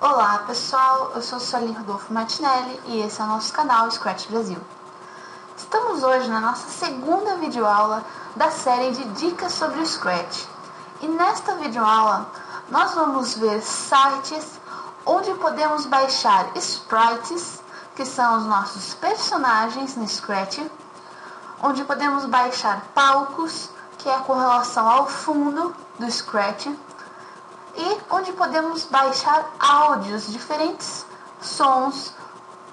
Olá pessoal, eu sou Suelen Rodolfo Martinelli e esse é o nosso canal Scratch Brasil. Estamos hoje na nossa segunda videoaula da série de dicas sobre o Scratch. E nesta videoaula nós vamos ver sites onde podemos baixar sprites, que são os nossos personagens no Scratch, onde podemos baixar palcos, que é com relação ao fundo do Scratch, e onde podemos baixar áudios, diferentes sons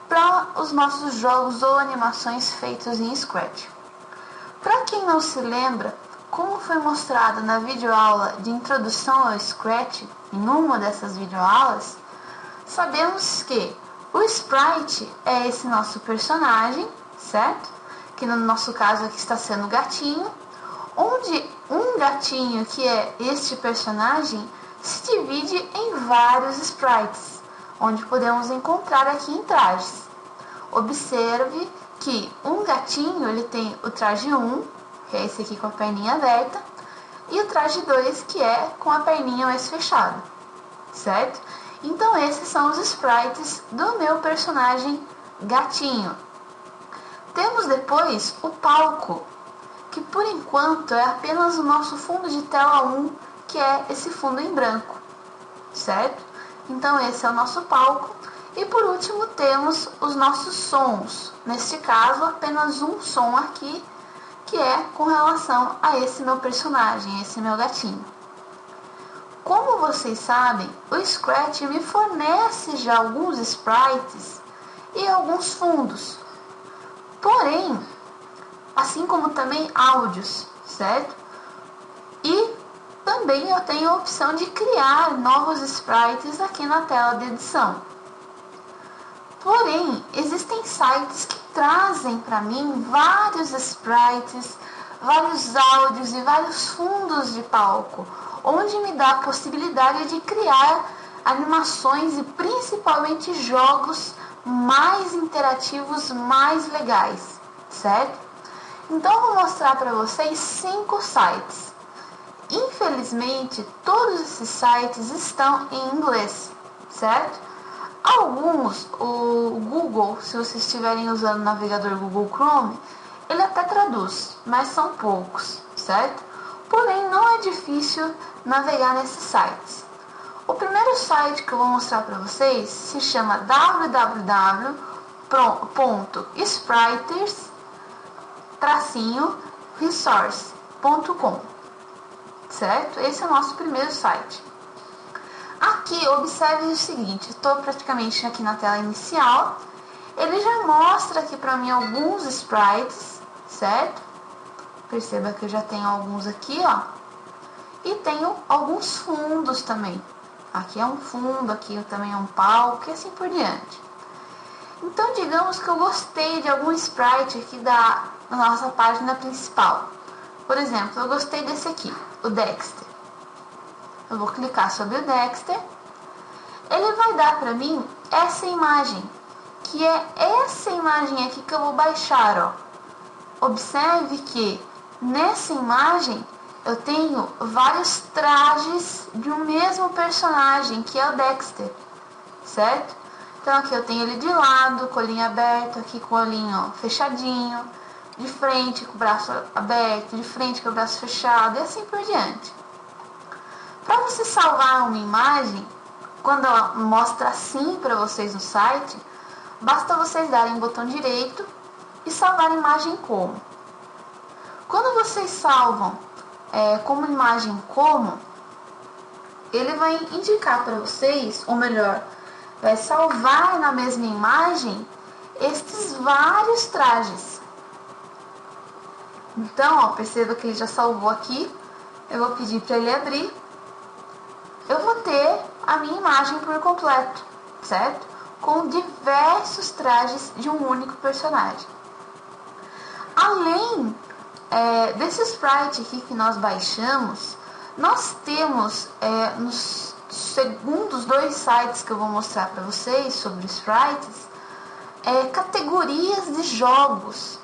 para os nossos jogos ou animações feitos em Scratch. Para quem não se lembra, como foi mostrado na videoaula de introdução ao Scratch, em uma dessas videoaulas, sabemos que o sprite é esse nosso personagem, certo? Que no nosso caso aqui está sendo o gatinho, onde um gatinho, que é este personagem, se divide em vários sprites, onde podemos encontrar aqui em trajes. Observe que um gatinho ele tem o traje 1, que é esse aqui com a perninha aberta, e o traje 2, que é com a perninha mais fechada, certo? Então esses são os sprites do meu personagem gatinho. Temos depois o palco, que por enquanto é apenas o nosso fundo de tela 1, que é esse fundo em branco, certo? Então esse é o nosso palco. E por último temos os nossos sons, neste caso apenas um som aqui, que é com relação a esse meu personagem, esse meu gatinho. Como vocês sabem, o Scratch me fornece já alguns sprites e alguns fundos, porém, assim como também áudios, certo? E também eu tenho a opção de criar novos sprites aqui na tela de edição. Porém, existem sites que trazem para mim vários sprites, vários áudios e vários fundos de palco, onde me dá a possibilidade de criar animações e principalmente jogos mais interativos, mais legais, certo? Então eu vou mostrar para vocês 5 sites. Infelizmente, todos esses sites estão em inglês, certo? Alguns, o Google, se vocês estiverem usando o navegador Google Chrome, ele até traduz, mas são poucos, certo? Porém, não é difícil navegar nesses sites. O primeiro site que eu vou mostrar para vocês se chama www.spriters-resource.com, certo? Esse é o nosso primeiro site. Aqui, observe o seguinte, estou praticamente aqui na tela inicial, ele já mostra aqui para mim alguns sprites, certo? Perceba que eu já tenho alguns aqui, ó, e tenho alguns fundos também. Aqui é um fundo, aqui também é um palco e assim por diante. Então, digamos que eu gostei de algum sprite aqui da nossa página principal. Por exemplo, eu gostei desse aqui, o Dexter. Eu vou clicar sobre o Dexter. Ele vai dar para mim essa imagem, que é essa imagem aqui que eu vou baixar, ó. Observe que nessa imagem eu tenho vários trajes de um mesmo personagem, que é o Dexter, certo? Então aqui eu tenho ele de lado, com o olhinho aberto, aqui com o olhinho fechadinho, de frente com o braço aberto, de frente com o braço fechado e assim por diante. Para você salvar uma imagem, quando ela mostra assim para vocês no site, basta vocês darem o botão direito e salvar a imagem como. Quando vocês salvam como imagem como, ele vai indicar para vocês, ou melhor, vai salvar na mesma imagem estes vários trajes. Então, ó, perceba que ele já salvou aqui. Eu vou pedir para ele abrir. Eu vou ter a minha imagem por completo, certo? Com diversos trajes de um único personagem. Além desse sprite aqui que nós baixamos, nós temos nos segundos 2 sites que eu vou mostrar para vocês sobre sprites, categorias de jogos.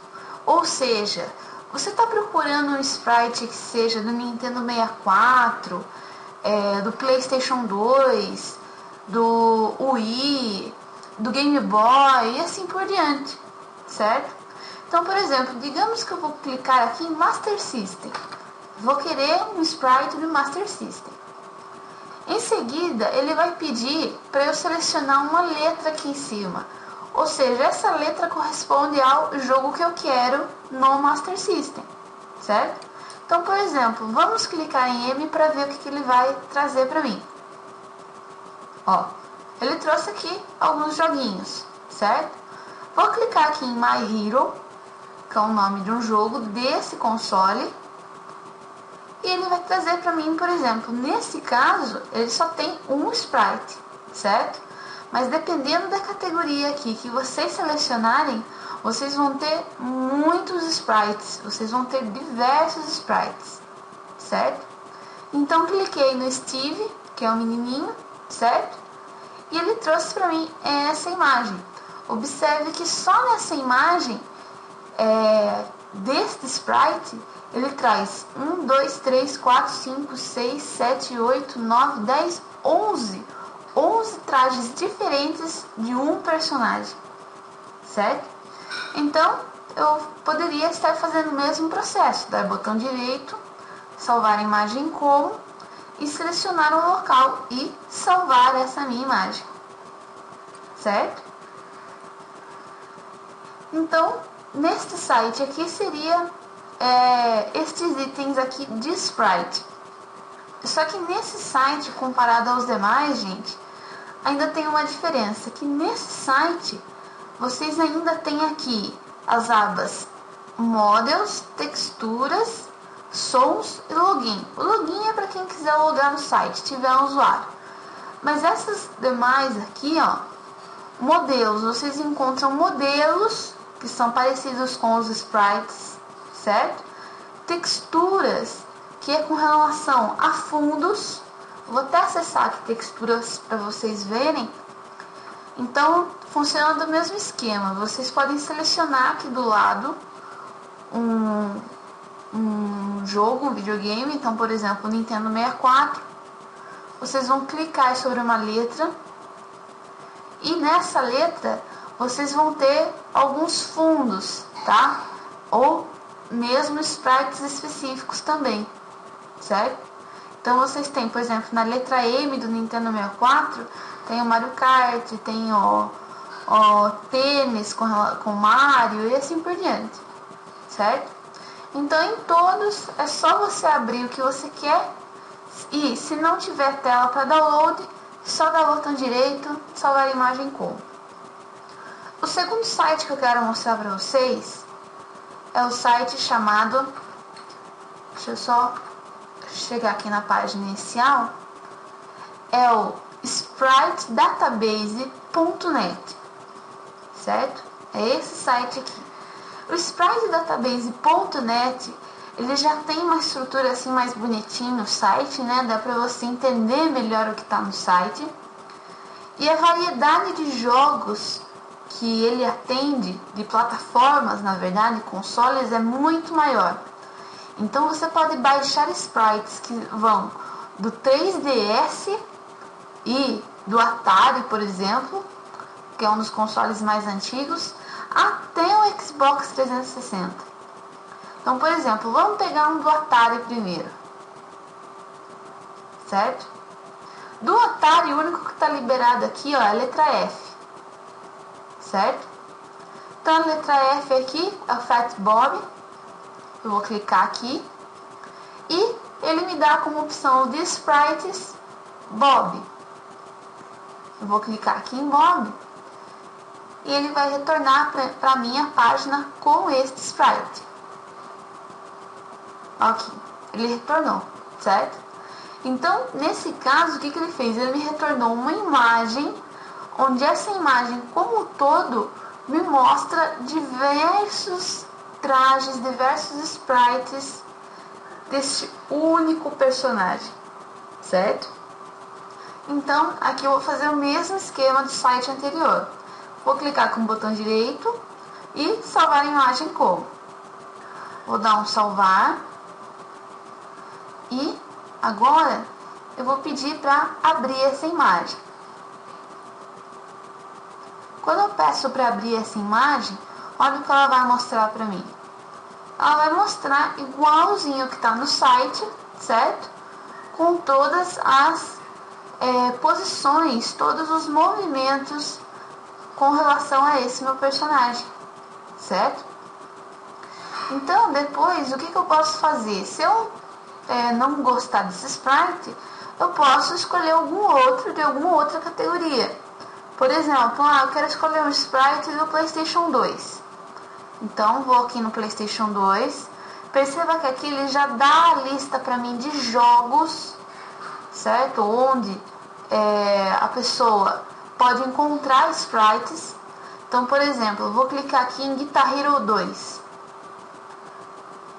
Ou seja, você está procurando um sprite que seja do Nintendo 64, do PlayStation 2, do Wii, do Game Boy e assim por diante, certo? Então, por exemplo, digamos que eu vou clicar aqui em Master System. Vou querer um sprite do Master System. Em seguida, ele vai pedir para eu selecionar uma letra aqui em cima. Ou seja, essa letra corresponde ao jogo que eu quero no Master System, certo? Então, por exemplo, vamos clicar em M para ver o que ele vai trazer para mim. Ó, ele trouxe aqui alguns joguinhos, certo? Vou clicar aqui em My Hero, que é o nome de um jogo desse console. E ele vai trazer para mim, por exemplo, nesse caso, ele só tem um sprite, certo? Mas dependendo da categoria aqui que vocês selecionarem, vocês vão ter muitos sprites, vocês vão ter diversos sprites, certo? Então cliquei no Steve, que é o menininho, certo? E ele trouxe para mim essa imagem. Observe que só nessa imagem deste sprite, ele traz 1, 2, 3, 4, 5, 6, 7, 8, 9, 10, 11 trajes diferentes de um personagem, certo? Então, eu poderia estar fazendo o mesmo processo, dar botão direito, salvar a imagem como e selecionar um local e salvar essa minha imagem, certo? Então, neste site aqui seria estes itens aqui de sprite. Só que nesse site, comparado aos demais, gente, ainda tem uma diferença, que nesse site vocês ainda têm aqui as abas Models, Texturas, Sons e Login. O Login é para quem quiser logar no site, tiver um usuário. Mas essas demais aqui, ó, modelos, vocês encontram modelos que são parecidos com os sprites, certo? Texturas, que é com relação a fundos. Vou até acessar aqui texturas para vocês verem. Então, funciona do mesmo esquema. Vocês podem selecionar aqui do lado um jogo, um videogame. Então, por exemplo, o Nintendo 64. Vocês vão clicar sobre uma letra. E nessa letra, vocês vão ter alguns fundos, tá? Ou mesmo sprites específicos também, certo? Então vocês têm, por exemplo, na letra M do Nintendo 64, tem o Mario Kart, tem o tênis com Mario e assim por diante, certo? Então em todos é só você abrir o que você quer e se não tiver tela para download, só dar o botão direito, salvar a imagem como. O segundo site que eu quero mostrar para vocês é o site chamado, deixa eu só chegar aqui na página inicial, é o spritedatabase.net, certo? É esse site aqui. O spritedatabase.net, ele já tem uma estrutura assim mais bonitinha no site, né? Dá para você entender melhor o que está no site. E a variedade de jogos que ele atende, de plataformas, na verdade, consoles, é muito maior. Então você pode baixar sprites que vão do 3DS e do Atari, por exemplo, que é um dos consoles mais antigos, até o Xbox 360. Então, por exemplo, vamos pegar um do Atari primeiro, certo? Do Atari, o único que está liberado aqui, ó, é a letra F, certo? Então a letra F aqui é o Fat Bob. Eu vou clicar aqui e ele me dá como opção de sprites Bob. Eu vou clicar aqui em Bob e ele vai retornar para a minha página com este sprite. Ok, ele retornou, certo? Então, nesse caso, o que ele fez? Ele me retornou uma imagem, onde essa imagem como um todo me mostra diversos trajes, diversos sprites deste único personagem, certo? Então, aqui eu vou fazer o mesmo esquema do site anterior. Vou clicar com o botão direito e salvar a imagem como. Vou dar um salvar. E agora eu vou pedir para abrir essa imagem. Quando eu peço para abrir essa imagem, olha o que ela vai mostrar para mim. Ela vai mostrar igualzinho que está no site, certo? Com todas as posições, todos os movimentos com relação a esse meu personagem, certo? Então, depois, o que eu posso fazer? Se eu não gostar desse sprite, eu posso escolher algum outro de alguma outra categoria. Por exemplo, eu quero escolher um sprite do PlayStation 2. Então, vou aqui no PlayStation 2. Perceba que aqui ele já dá a lista para mim de jogos, certo? Onde a pessoa pode encontrar sprites. Então, por exemplo, eu vou clicar aqui em Guitar Hero 2.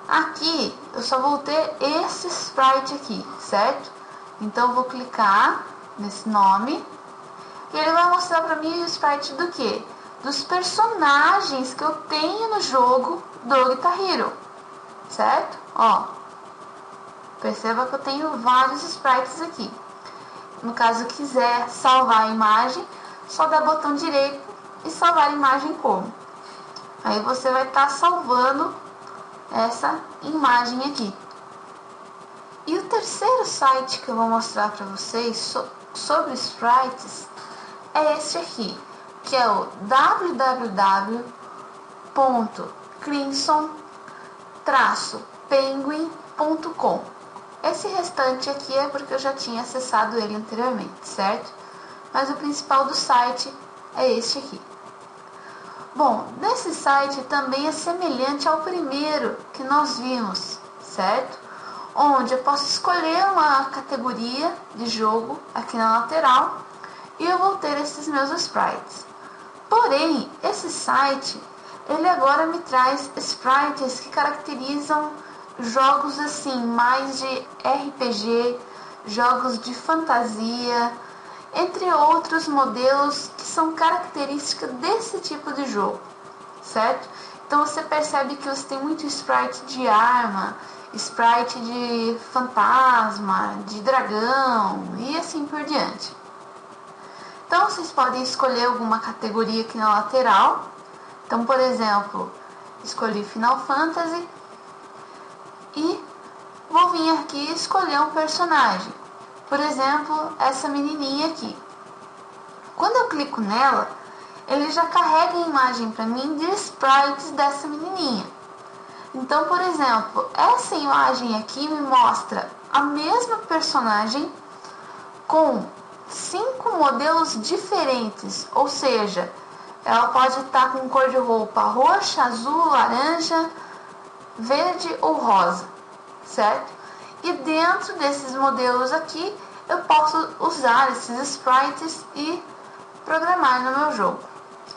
Aqui eu só vou ter esse sprite aqui, certo? Então eu vou clicar nesse nome e ele vai mostrar para mim o sprite do quê? Dos personagens que eu tenho no jogo do Guitar Hero, certo? Ó, perceba que eu tenho vários sprites aqui. No caso, quiser salvar a imagem, só dá botão direito e salvar a imagem como. Aí você vai estar salvando essa imagem aqui. E o terceiro site que eu vou mostrar para vocês sobre sprites é este aqui, que é o www.crimson-penguin.com. Esse restante aqui é porque eu já tinha acessado ele anteriormente, certo? Mas o principal do site é este aqui. Bom, nesse site também é semelhante ao primeiro que nós vimos, certo? Onde eu posso escolher uma categoria de jogo aqui na lateral e eu vou ter esses meus sprites. Porém, esse site, ele agora me traz sprites que caracterizam jogos assim, mais de RPG, jogos de fantasia, entre outros modelos que são características desse tipo de jogo, certo? Então você percebe que você tem muito sprite de arma, sprite de fantasma, de dragão e assim por diante. Então vocês podem escolher alguma categoria aqui na lateral. Então, por exemplo, escolhi Final Fantasy e vou vir aqui e escolher um personagem. Por exemplo, essa menininha aqui. Quando eu clico nela, ele já carrega a imagem para mim de sprites dessa menininha. Então, por exemplo, essa imagem aqui me mostra a mesma personagem com 5 modelos diferentes, ou seja, ela pode estar com cor de roupa roxa, azul, laranja, verde ou rosa, certo? E dentro desses modelos aqui, eu posso usar esses sprites e programar no meu jogo,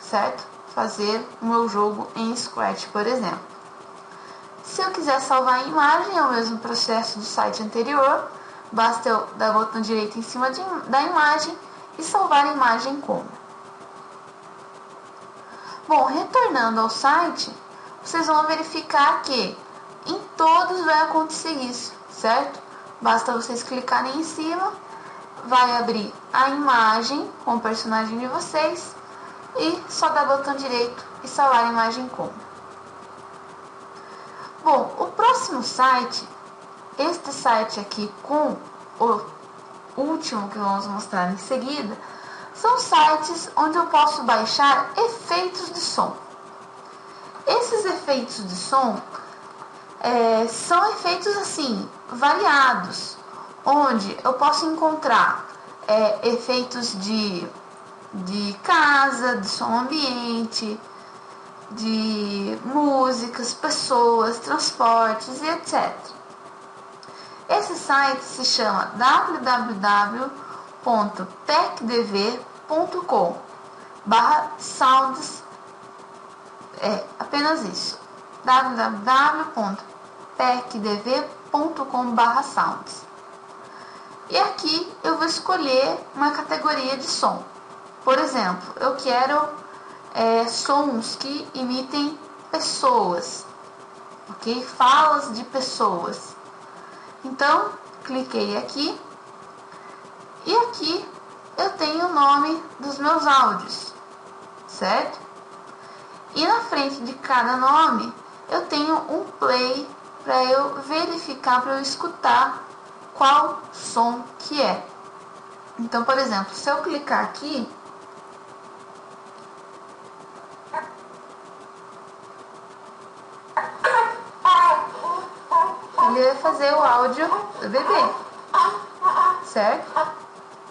certo? Fazer o meu jogo em Scratch, por exemplo. Se eu quiser salvar a imagem, é o mesmo processo do site anterior. Basta eu dar o botão direito em cima da imagem e salvar a imagem como. Bom, retornando ao site, vocês vão verificar que em todos vai acontecer isso, certo? Basta vocês clicarem em cima, vai abrir a imagem com o personagem de vocês e só dar botão direito e salvar a imagem como. Bom, o próximo site, este site aqui com o último que vamos mostrar em seguida, são sites onde eu posso baixar efeitos de som. Esses efeitos de som são efeitos assim, variados, onde eu posso encontrar efeitos de casa, de som ambiente, de músicas, pessoas, transportes e etc. Esse site se chama www.pecdv.com/sounds. É apenas isso. www.pecdv.com/sounds. E aqui eu vou escolher uma categoria de som. Por exemplo, eu quero sons que imitem pessoas, ok? Falas de pessoas. Então, cliquei aqui e aqui eu tenho o nome dos meus áudios, certo? E na frente de cada nome eu tenho um play para eu verificar, para eu escutar qual som que é. Então, por exemplo, se eu clicar aqui, ele vai fazer o áudio do bebê, certo?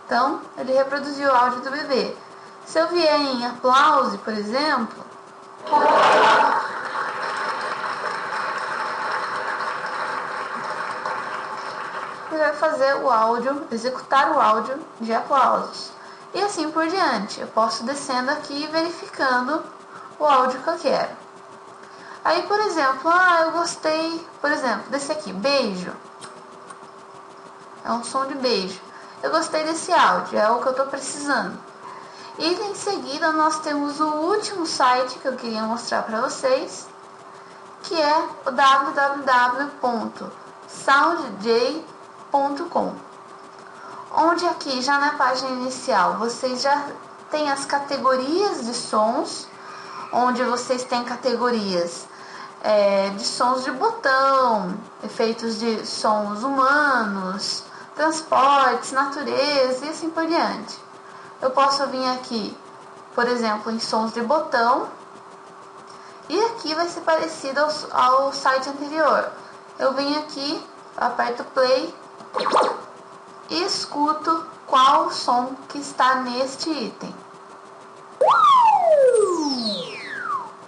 Então, ele reproduziu o áudio do bebê. Se eu vier em aplause, por exemplo, ele vai fazer o áudio, executar o áudio de aplausos. E assim por diante. Eu posso descendo aqui e verificando o áudio que eu quero. Aí, por exemplo, eu gostei, por exemplo, desse aqui, beijo. É um som de beijo. Eu gostei desse áudio, é o que eu estou precisando. E em seguida nós temos o último site que eu queria mostrar para vocês, que é o www.soundj.com, onde aqui já na página inicial vocês já têm as categorias de sons, onde vocês têm categorias de sons de botão, efeitos de sons humanos, transportes, natureza e assim por diante. Eu posso vir aqui, por exemplo, em sons de botão, e aqui vai ser parecido ao site anterior. Eu venho aqui, aperto play e escuto qual som que está neste item.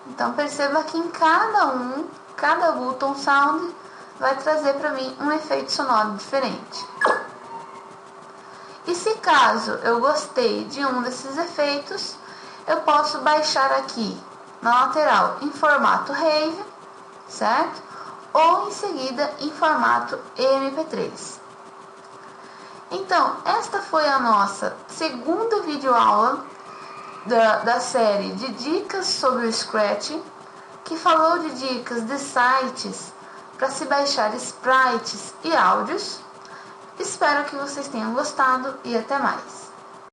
Então perceba que em cada button sound vai trazer para mim um efeito sonoro diferente. E se caso eu gostei de um desses efeitos, eu posso baixar aqui na lateral em formato RAW, certo? Ou em seguida em formato MP3. Então, esta foi a nossa segunda videoaula da série de dicas sobre o Scratch, que falou de dicas de sites para se baixar sprites e áudios. Espero que vocês tenham gostado e até mais.